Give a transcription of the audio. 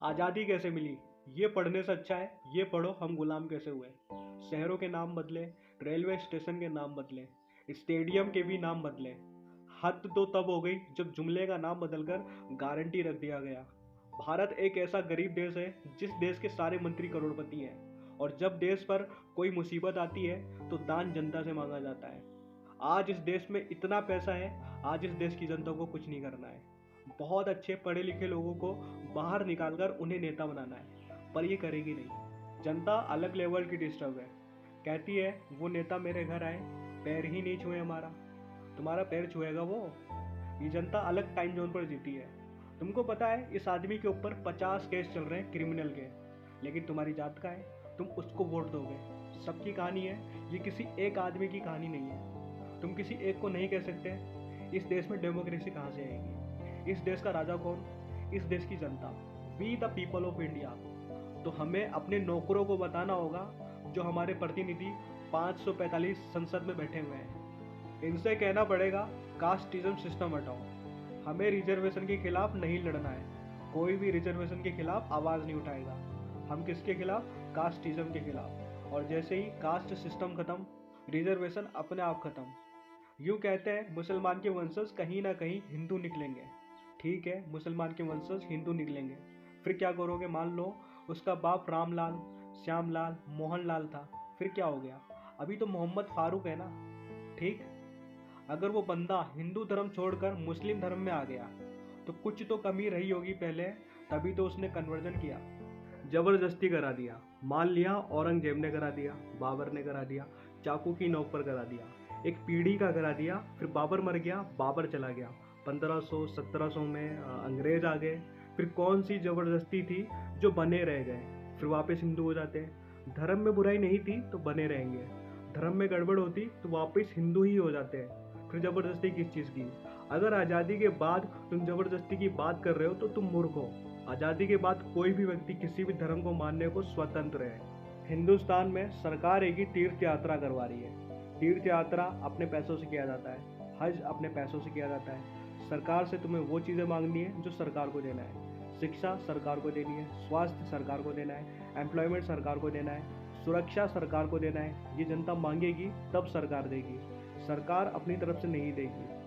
आज़ादी कैसे मिली? ये पढ़ने से अच्छा है ये पढ़ो हम गुलाम कैसे हुए। शहरों के नाम बदले, रेलवे स्टेशन के नाम बदले, स्टेडियम के भी नाम बदले। हद तो तब हो गई जब जुमले का नाम बदलकर गारंटी रख दिया गया। भारत एक ऐसा गरीब देश है जिस देश के सारे मंत्री करोड़पति हैं, और जब देश पर कोई मुसीबत आती है तो दान जनता से मांगा जाता है। आज इस देश में इतना पैसा है, आज इस देश की जनता को कुछ नहीं करना है। बहुत अच्छे पढ़े लिखे लोगों को बाहर निकालकर उन्हें नेता बनाना है, पर ये करेगी नहीं। जनता अलग लेवल की डिस्टर्ब है। कहती है वो नेता मेरे घर आए, पैर ही नहीं छुए हमारा। तुम्हारा पैर छुएगा वो? ये जनता अलग टाइम जोन पर जीती है। तुमको पता है इस आदमी के ऊपर 50 केस चल रहे हैं क्रिमिनल के, लेकिन तुम्हारी जात का है, तुम उसको वोट दोगे। सबकी कहानी है, ये किसी एक आदमी की कहानी नहीं है। तुम किसी एक को नहीं कह सकते। इस देश में डेमोक्रेसी कहाँ से आएगी? इस देश का राजा कौन? इस देश की जनता। We the people of India. तो हमें अपने नौकरों को बताना होगा, जो हमारे प्रतिनिधि 545 संसद में बैठे हुए हैं। इनसे कहना पड़ेगा कास्टिज्म सिस्टम हटाओ। हमें रिजर्वेशन के खिलाफ नहीं लड़ना है। कोई भी रिजर्वेशन के खिलाफ आवाज़ नहीं उठाएगा। हम किसके खिलाफ? कास्टिज्म के खिलाफ। और जैसे ही कास्ट सिस्टम खत्म, रिजर्वेशन अपने आप खत्म। यूँ कहते हैं मुसलमान के वंशज कहीं ना कहीं हिंदू निकलेंगे। ठीक है, मुसलमान के वंशज हिंदू निकलेंगे, फिर क्या करोगे? मान लो उसका बाप रामलाल, श्यामलाल, मोहनलाल था, फिर क्या हो गया? अभी तो मोहम्मद फारूक है ना। ठीक, अगर वो बंदा हिंदू धर्म छोड़कर मुस्लिम धर्म में आ गया तो कुछ तो कमी रही होगी पहले, तभी तो उसने कन्वर्जन किया। जबरदस्ती करा दिया। मान लिया औरंगजेब ने करा दिया, बाबर ने करा दिया, चाकू की नोक पर करा दिया, एक पीढ़ी का करा दिया, फिर बाबर मर गया, बाबर चला गया, 1500-1700 में अंग्रेज आ गए। फिर कौन सी जबरदस्ती थी जो बने रह गए, फिर वापस हिंदू हो जाते हैं। धर्म में बुराई नहीं थी तो बने रहेंगे, धर्म में गड़बड़ होती तो वापस हिंदू ही हो जाते हैं। फिर जबरदस्ती किस चीज़ की? अगर आज़ादी के बाद तुम जबरदस्ती की बात कर रहे हो तो तुम मूर्ख हो। आज़ादी के बाद कोई भी व्यक्ति किसी भी धर्म को मानने को स्वतंत्र है। हिंदुस्तान में सरकार एक ही तीर्थ यात्रा करवा रही है। तीर्थ यात्रा अपने पैसों से किया जाता है, हज अपने पैसों से किया जाता है। सरकार से तुम्हें वो चीज़ें मांगनी है जो सरकार को देना है। शिक्षा सरकार को देनी है, स्वास्थ्य सरकार को देना है, एम्प्लॉयमेंट सरकार को देना है, सुरक्षा सरकार को देना है। ये जनता मांगेगी तब सरकार देगी, सरकार अपनी तरफ से नहीं देगी।